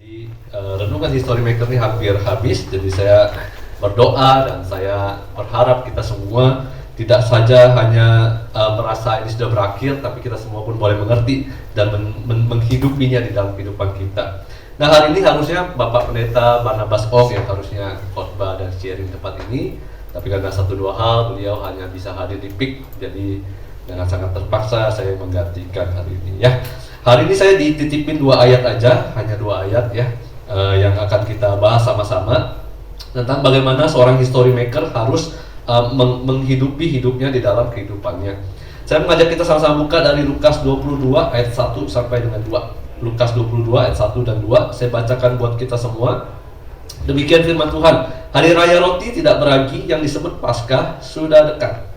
Jadi renungan History Maker ini hampir habis, jadi saya berdoa dan saya berharap kita semua tidak saja hanya merasa ini sudah berakhir, tapi kita semua pun boleh mengerti dan menghidupinya di dalam kehidupan kita. Nah, hari ini harusnya Bapak Pendeta Barnabas Ong yang harusnya khotbah dan sharing tempat ini, tapi karena satu dua hal beliau hanya bisa hadir di PIK, jadi dengan sangat terpaksa saya menggantikan hari ini ya. Hari ini saya dititipin 2 ayat aja, hanya 2 ayat ya, yang akan kita bahas sama-sama tentang bagaimana seorang history maker harus menghidupi hidupnya di dalam kehidupannya. Saya mengajak kita sama-sama buka dari Lukas 22 ayat 1 sampai dengan 2. Lukas 22 ayat 1 dan 2, saya bacakan buat kita semua. Demikian firman Tuhan. Hari raya roti tidak beragi yang disebut Paskah sudah dekat.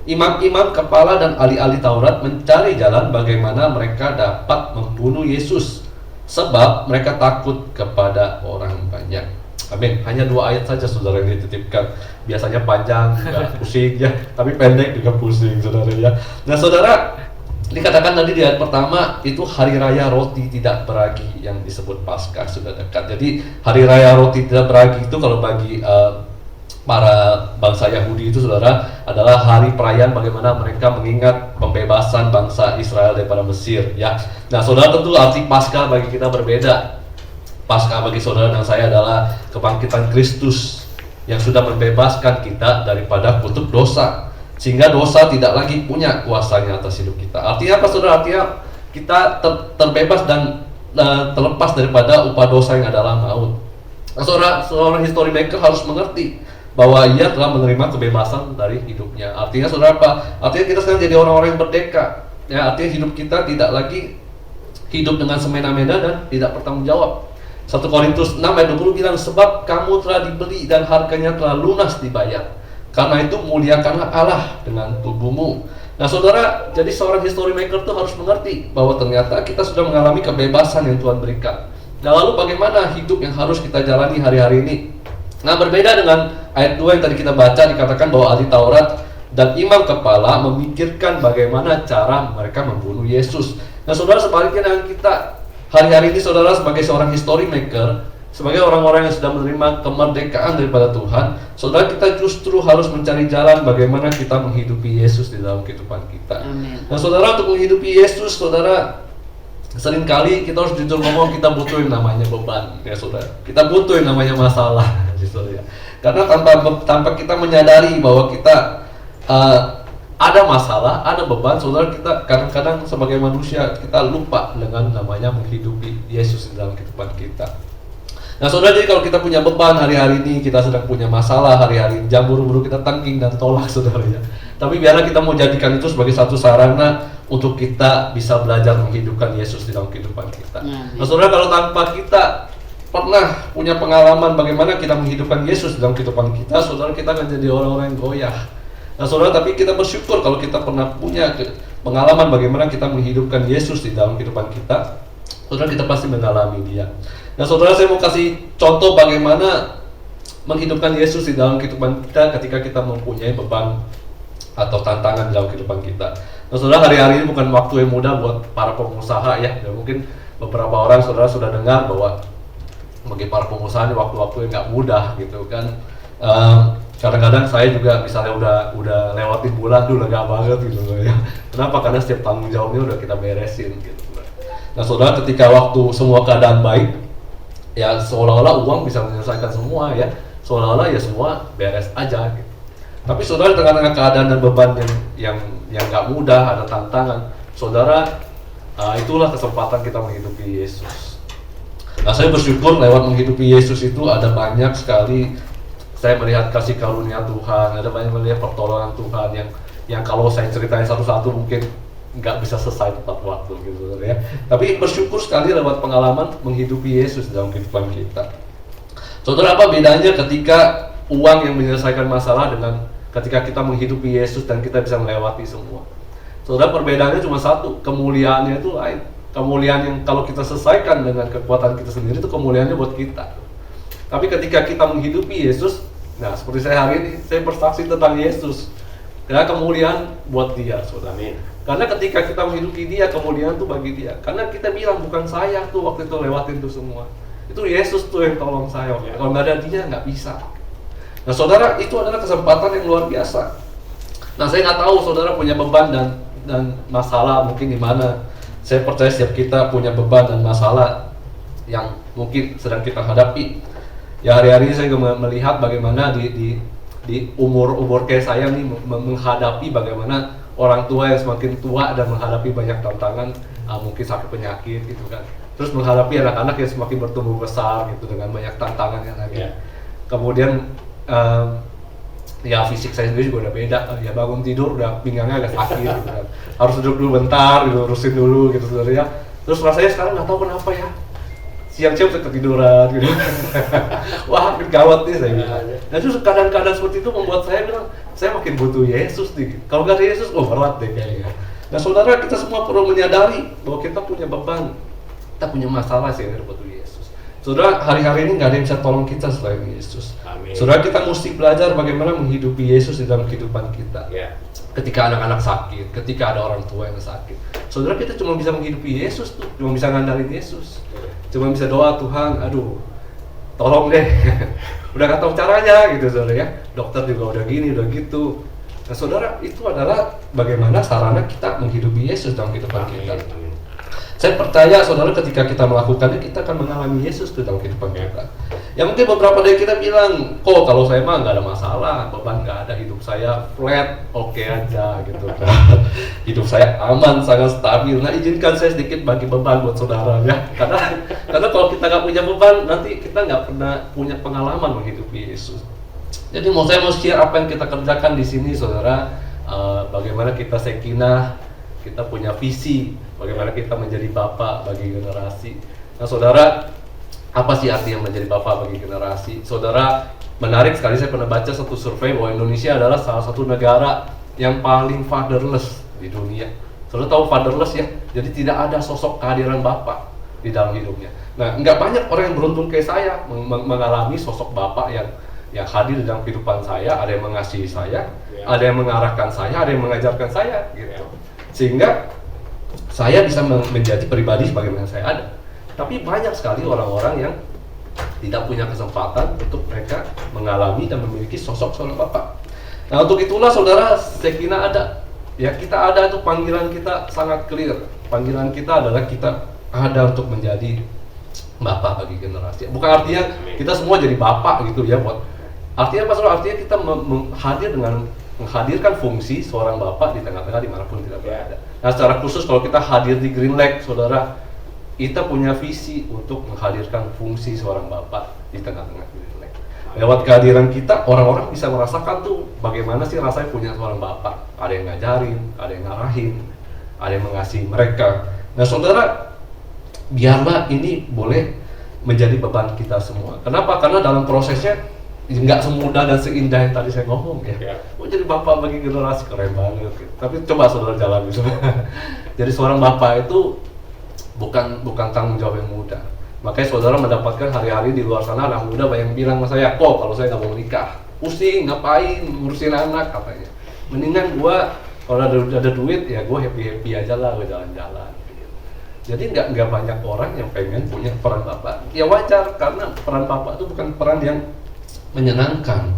Imam-imam kepala dan ahli-ahli Taurat mencari jalan bagaimana mereka dapat membunuh Yesus, sebab mereka takut kepada orang banyak. Amin. Hanya 2 ayat saja saudara yang dititipkan. Biasanya panjang juga pusing ya, tapi pendek juga pusing saudara ya. Nah saudara, dikatakan tadi di ayat pertama itu hari raya roti tidak beragi yang disebut Paskah sudah dekat. Jadi hari raya roti tidak beragi itu kalau bagi para bangsa Yahudi itu saudara adalah hari perayaan bagaimana mereka mengingat pembebasan bangsa Israel daripada Mesir ya. Nah saudara, tentu arti Paskah bagi kita berbeda. Paskah bagi saudara dan saya adalah kebangkitan Kristus yang sudah membebaskan kita daripada kutuk dosa, sehingga dosa tidak lagi punya kuasanya atas hidup kita. Artinya apa saudara? Artinya kita terbebas dan terlepas daripada upah dosa yang adalah maut. Nah, saudara, seorang history maker harus mengerti bahwa ia telah menerima kebebasan dari hidupnya. Artinya saudara apa? Artinya kita sekarang jadi orang-orang yang merdeka ya. Artinya hidup kita tidak lagi hidup dengan semena-mena dan tidak bertanggung jawab. 1 Korintus 6 ayat 20 bilang, sebab kamu telah dibeli dan harganya telah lunas dibayar, karena itu muliakanlah Allah dengan tubuhmu. Nah saudara, jadi seorang history maker itu harus mengerti bahwa ternyata kita sudah mengalami kebebasan yang Tuhan berikan. Nah lalu bagaimana hidup yang harus kita jalani hari-hari ini? Nah berbeda dengan ayat 2 yang tadi kita baca, dikatakan bahwa ahli Taurat dan imam kepala memikirkan bagaimana cara mereka membunuh Yesus. Nah saudara, sebaliknya dengan kita hari-hari ini saudara, sebagai seorang history maker, sebagai orang-orang yang sudah menerima kemerdekaan daripada Tuhan, saudara, kita justru harus mencari jalan bagaimana kita menghidupi Yesus di dalam kehidupan kita. Amen. Nah saudara, untuk menghidupi Yesus saudara, seringkali kita harus jujur ngomong, kita butuh yang namanya beban ya saudara. Kita butuh yang namanya masalah saudara. Karena tanpa kita menyadari bahwa kita ada masalah, ada beban, saudara, kita kadang-kadang sebagai manusia kita lupa dengan namanya menghidupi Yesus di dalam kehidupan kita. Nah saudara, jadi kalau kita punya beban hari-hari ini, kita sedang punya masalah hari-hari ini, jangan buru-buru kita tangking dan tolak saudara ya. Tapi biarlah kita mau jadikan itu sebagai satu sarana untuk kita bisa belajar menghidupkan Yesus di dalam kehidupan kita. Nah saudara, kalau tanpa kita pernah punya pengalaman bagaimana kita menghidupkan Yesus dalam kehidupan kita, saudara, kita akan jadi orang-orang yang goyah. Nah saudara, tapi kita bersyukur kalau kita pernah punya pengalaman bagaimana kita menghidupkan Yesus di dalam kehidupan kita, saudara, kita pasti mengalami dia. Nah saudara, saya mau kasih contoh bagaimana menghidupkan Yesus di dalam kehidupan kita ketika kita mempunyai beban atau tantangan dalam kehidupan kita. Nah saudara, hari-hari ini bukan waktu yang mudah buat para pengusaha ya. Dan mungkin beberapa orang saudara sudah dengar bahwa bagi para pengusaha ini waktu-waktu yang nggak mudah gitu kan. Kadang-kadang saya juga misalnya udah lewatin bulan tuh lega banget gitu ya. Kenapa? Karena setiap tanggung jawabnya udah kita beresin gitu. Nah saudara, ketika waktu semua keadaan baik ya, seolah-olah uang bisa menyelesaikan semua ya, seolah-olah ya semua beres aja gitu. Tapi saudara, dengan keadaan dan beban yang nggak mudah, ada tantangan, saudara, itulah kesempatan kita menghidupi Yesus. Nah saya bersyukur lewat menghidupi Yesus itu ada banyak sekali saya melihat kasih karunia Tuhan, ada banyak melihat pertolongan Tuhan yang kalau saya ceritain satu-satu mungkin nggak bisa selesai tepat waktu gitu ya. Tapi bersyukur sekali lewat pengalaman menghidupi Yesus dalam kehidupan kita. Saudara, apa bedanya ketika uang yang menyelesaikan masalah dengan ketika kita menghidupi Yesus dan kita bisa melewati semua? Saudara, perbedaannya cuma satu, kemuliaannya itu lain. Kemuliaan yang kalau kita selesaikan dengan kekuatan kita sendiri itu kemuliaannya buat kita. Tapi ketika kita menghidupi Yesus, nah seperti saya hari ini, saya bersaksi tentang Yesus. Karena kemuliaan buat dia, saudara. Amin. Karena ketika kita menghidupi dia, kemuliaan itu bagi dia. Karena kita bilang bukan saya tuh waktu itu lewatin itu semua. Itu Yesus tuh yang tolong saya. Kalau nggak ada dia nggak bisa. Nah saudara, itu adalah kesempatan yang luar biasa. Nah saya nggak tahu saudara punya beban dan masalah mungkin di mana. Saya percaya setiap kita punya beban dan masalah yang mungkin sedang kita hadapi. Ya hari-hari saya juga melihat bagaimana di umur kayak saya nih menghadapi bagaimana orang tua yang semakin tua dan menghadapi banyak tantangan, mungkin sakit penyakit gitu kan. Terus menghadapi anak-anak yang semakin bertumbuh besar gitu dengan banyak tantangan yang lagi. Kemudian ya fisik saya sendiri juga udah beda, ya bangun tidur udah pinggangnya agak sakit gitu kan. Harus duduk dulu bentar, dilurusin dulu gitu sebenarnya. Terus rasanya sekarang nggak tahu kenapa ya, siang-siang saya ketiduran gitu. Wah, gawat nih saya bilang. Nah terus keadaan-keadaan seperti itu membuat saya bilang, saya makin butuh Yesus nih. Kalau nggak ada Yesus, berat deh kayaknya. Nah saudara, kita semua perlu menyadari bahwa kita punya beban, kita punya masalah sehingga butuh Yesus. Saudara, hari-hari ini nggak ada yang bisa tolong kita selain Yesus. Amin. Saudara, kita mesti belajar bagaimana menghidupi Yesus di dalam kehidupan kita. Ketika anak-anak sakit, ketika ada orang tua yang sakit, saudara, kita cuma bisa menghidupi Yesus tuh, cuma bisa ngandalin Yesus. Cuma bisa doa, Tuhan, aduh, tolong deh. Udah gak tahu caranya gitu saudara ya. Dokter juga udah gini, udah gitu. Nah saudara, itu adalah bagaimana sarana kita menghidupi Yesus dalam kehidupan kita. Saya percaya saudara, ketika kita melakukannya, kita akan mengalami Yesus dalam kehidupan kita. Ya mungkin beberapa dari kita bilang, kok kalau saya mah nggak ada masalah, beban nggak ada, hidup saya flat, oke aja gitu kan. Hidup saya aman, sangat stabil. Nah izinkan saya sedikit bagi beban buat saudara ya. Karena kalau kita nggak punya beban, nanti kita nggak pernah punya pengalaman menghidupi Yesus. Jadi saya mau share apa yang kita kerjakan di sini saudara, bagaimana kita sekinah, kita punya visi, bagaimana kita menjadi bapak bagi generasi. Nah saudara, apa sih artinya menjadi bapak bagi generasi? Saudara, menarik sekali, saya pernah baca satu survei bahwa Indonesia adalah salah satu negara yang paling fatherless di dunia. Saudara tahu fatherless ya? Jadi tidak ada sosok kehadiran bapak di dalam hidupnya. Nah, nggak banyak orang yang beruntung kayak saya mengalami sosok bapak yang hadir di dalam kehidupan saya, ada yang mengasihi saya, ada yang mengarahkan saya, ada yang mengajarkan saya gitu. Sehingga saya bisa menjadi pribadi sebagaimana saya ada. Tapi banyak sekali orang-orang yang tidak punya kesempatan untuk mereka mengalami dan memiliki sosok seorang bapak. Nah untuk itulah saudara, sekina ada. Ya kita ada, itu panggilan kita sangat clear. Panggilan kita adalah kita ada untuk menjadi bapak bagi generasi. Bukan artinya kita semua jadi bapak gitu ya, buat artinya apa saudara? Artinya kita menghadirkan fungsi seorang bapak di tengah-tengah dimanapun kita berada. Nah secara khusus kalau kita hadir di Green Lake, saudara, kita punya visi untuk menghadirkan fungsi seorang bapak di tengah-tengah Green Lake. Lewat kehadiran kita, orang-orang bisa merasakan tuh bagaimana sih rasanya punya seorang bapak. Ada yang ngajarin, ada yang ngarahin, ada yang mengasihi mereka. Nah saudara, biarlah ini boleh menjadi beban kita semua. Kenapa? Karena dalam prosesnya nggak semudah dan seindah yang tadi saya ngomong ya. Mau jadi bapak bagi generasi keren banget gitu. Tapi coba saudara jalani semua. Jadi seorang bapak itu bukan tanggung jawab yang mudah. Makanya saudara mendapatkan hari-hari di luar sana anak muda banyak yang bilang sama saya, kok kalau saya nggak mau nikah, pusing, ngapain, ngurusin anak katanya. Mendingan gua kalau ada duit ya gua happy aja lah, gua jalan-jalan. Jadi nggak banyak orang yang pengen punya peran bapak. Ya wajar, karena peran bapak itu bukan peran yang menyenangkan.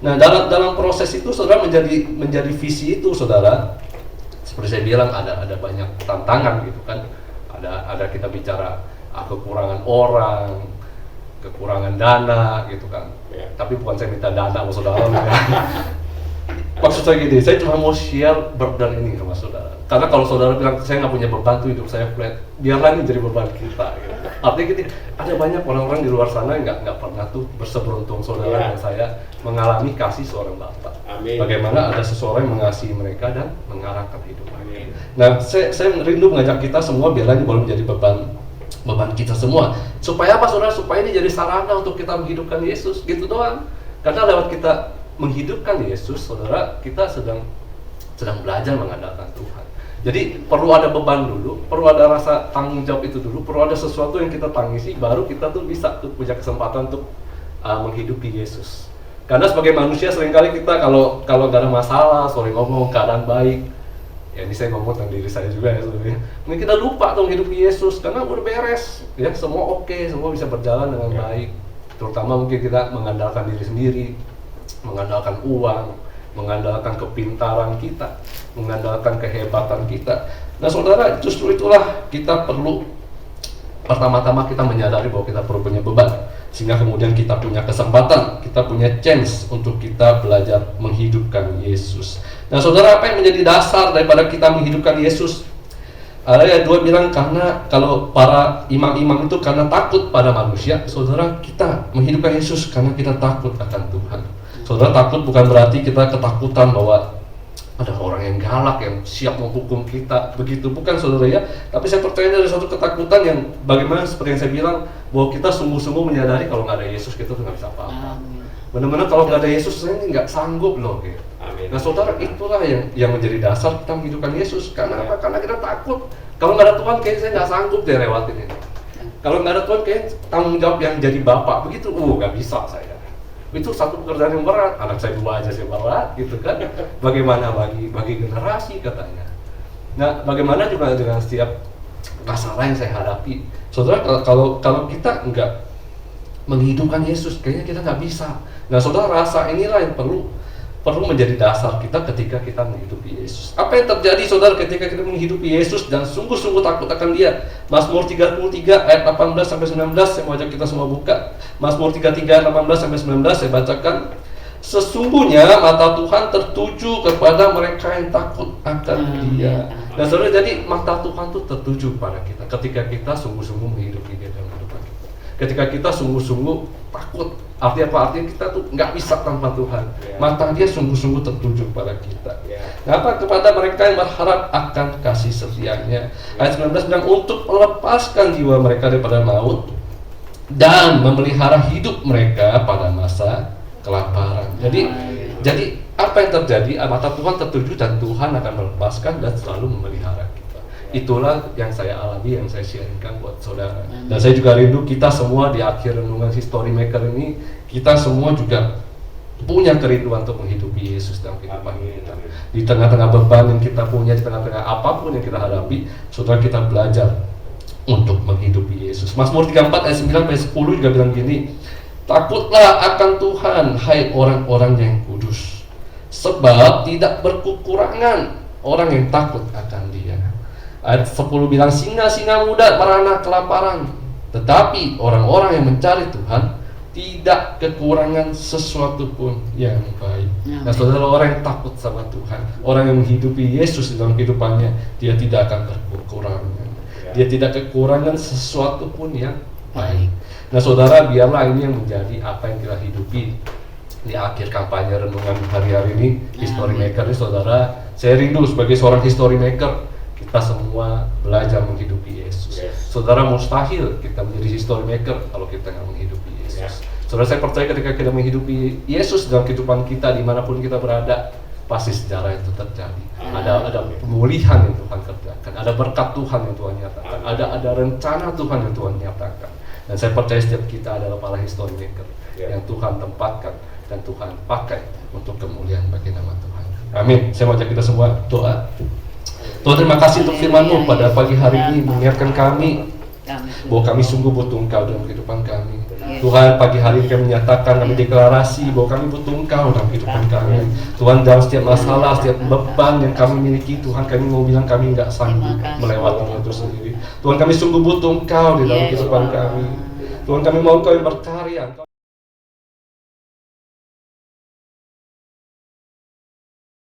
Nah dalam proses itu saudara menjadi visi itu saudara, seperti saya bilang ada banyak tantangan gitu kan. Ada kita bicara kekurangan orang, kekurangan dana gitu kan. Tapi bukan saya minta dana sama saudara. Maksud saya gini, saya cuma mau share burden ini sama saudara. Karena kalau saudara bilang saya nggak punya beban tuh, hidup saya flat, biarlah ini jadi beban kita. Gitu. Artinya gini, ada banyak orang-orang di luar sana yang nggak pernah tuh berseberuntung saudara dan saya mengalami kasih seorang bapak. Amin. Bagaimana ada seseorang yang mengasihi mereka dan mengarahkan hidup mereka. Nah, saya rindu mengajak kita semua biarlah ini boleh menjadi beban kita semua. Supaya apa saudara? Supaya ini jadi sarana untuk kita menghidupkan Yesus, gitu doang. Karena lewat kita menghidupkan Yesus, saudara, kita sedang belajar mengandalkan Tuhan. Jadi perlu ada beban dulu, perlu ada rasa tanggung jawab itu dulu, perlu ada sesuatu yang kita tangisi, baru kita tuh bisa tuh punya kesempatan untuk menghidupi Yesus. Karena sebagai manusia seringkali kita kalau nggak ada masalah, sering ngomong keadaan baik, Ya ini saya ngomong tentang diri saya juga ya sebenarnya. Mungkin kita lupa dong hidup Yesus karena udah beres, ya semua oke, semua bisa berjalan dengan baik. Terutama mungkin kita mengandalkan diri sendiri, mengandalkan uang, mengandalkan kepintaran kita, mengandalkan kehebatan kita. Nah saudara, justru itulah kita perlu pertama-tama kita menyadari bahwa kita perlu punya beban, sehingga kemudian kita punya kesempatan, kita punya chance untuk kita belajar menghidupkan Yesus. Nah saudara, apa yang menjadi dasar daripada kita menghidupkan Yesus? Ayat 2 bilang karena kalau para imam-imam itu karena takut pada manusia, saudara, kita menghidupkan Yesus karena kita takut akan Tuhan. Saudara, takut bukan berarti kita ketakutan bahwa ada orang yang galak yang siap menghukum kita, begitu bukan saudara ya. Tapi saya percaya dari suatu ketakutan yang bagaimana seperti yang saya bilang, bahwa kita sungguh-sungguh menyadari kalau nggak ada Yesus kita tuh nggak bisa apa-apa. Benar-benar kalau nggak ada Yesus saya ini nggak sanggup loh gitu. Amin. Nah saudara, itulah yang menjadi dasar kita menghidupkan Yesus. Karena apa? Karena kita takut. Kalau nggak ada Tuhan kayaknya saya nggak sanggup deh lewatin ini. Kalau nggak ada Tuhan kayaknya tanggung jawab yang jadi bapak begitu, nggak bisa saya. Itu satu pekerjaan yang berat. Anak saya 2 aja sih berat gitu kan. Bagaimana bagi generasi katanya. Nah bagaimana juga dengan setiap masalah yang saya hadapi. Saudara, kalau kita nggak menghidupkan Yesus, kayaknya kita nggak bisa. Nah saudara, rasa inilah yang perlu menjadi dasar kita ketika kita menghidupi Yesus. Apa yang terjadi saudara ketika kita menghidupi Yesus dan sungguh-sungguh takut akan Dia? Mazmur 33 ayat 18-19 saya mau ajak kita semua buka. Mazmur 33 ayat 18-19 saya bacakan. Sesungguhnya mata Tuhan tertuju kepada mereka yang takut akan Dia. Nah saudara, jadi mata Tuhan itu tertuju pada kita ketika kita sungguh-sungguh menghidupi Dia dalam kehidupan kita. Ketika kita sungguh-sungguh takut. Artinya apa? Artinya kita tuh nggak bisa tanpa Tuhan. Mata Dia sungguh-sungguh tertuju pada kita. Apa? Kepada mereka yang berharap akan kasih setianya. Ayat 19 bilang untuk melepaskan jiwa mereka daripada maut dan memelihara hidup mereka pada masa kelaparan. Jadi apa yang terjadi? Mata Tuhan tertuju dan Tuhan akan melepaskan dan selalu memelihara kita. Itulah yang saya alami, yang saya sharingkan buat saudara. Dan saya juga rindu kita semua di akhir renungan History Maker ini, kita semua juga punya kerinduan untuk menghidupi Yesus dalam kehidupan kita. Di tengah-tengah beban yang kita punya, di tengah-tengah apapun yang kita hadapi, saudara, kita belajar untuk menghidupi Yesus. Mazmur 34 ayat 9-10 juga bilang gini, takutlah akan Tuhan, hai orang-orang yang kudus, sebab tidak berkekurangan orang yang takut akan Dia. Ayat 10 bilang singa-singa muda merana kelaparan, tetapi orang-orang yang mencari Tuhan tidak kekurangan sesuatu pun yang baik. Nah saudara, orang yang takut sama Tuhan, orang yang menghidupi Yesus dalam kehidupannya, dia tidak akan berkekurangan. Dia tidak kekurangan sesuatu pun yang baik. Nah saudara, biarlah ini yang menjadi apa yang kita hidupi di akhir kampanye renungan hari-hari ini, History Maker ini saudara. Saya rindu sebagai seorang History Maker, kita semua belajar menghidupi Yesus. Saudara, mustahil kita menjadi history maker kalau kita nggak menghidupi Yesus. Saudara, saya percaya ketika kita menghidupi Yesus dalam kehidupan kita dimanapun kita berada, pasti sejarah itu terjadi. Ada pemulihan yang Tuhan kerjakan, ada berkat Tuhan yang Tuhan nyatakan, ada rencana Tuhan yang Tuhan nyatakan. Dan saya percaya setiap kita adalah para history maker yang Tuhan tempatkan dan Tuhan pakai untuk kemuliaan bagi nama Tuhan. Amin. Saya mau ajak kita semua doa. Tuhan, terima kasih untuk firman-Mu pada pagi hari ini mengingatkan kami bahwa kami sungguh butuh Engkau dalam kehidupan kami. Tuhan, pagi hari ini kami menyatakan, kami deklarasi bahwa kami butuh Engkau dalam kehidupan kami. Tuhan, dalam setiap masalah, setiap beban yang kami miliki, Tuhan, kami mau bilang kami nggak sanggup melewatinya itu sendiri. Tuhan, kami sungguh butuh Engkau di dalam kehidupan kami. Tuhan, kami mau Engkau yang berkarya.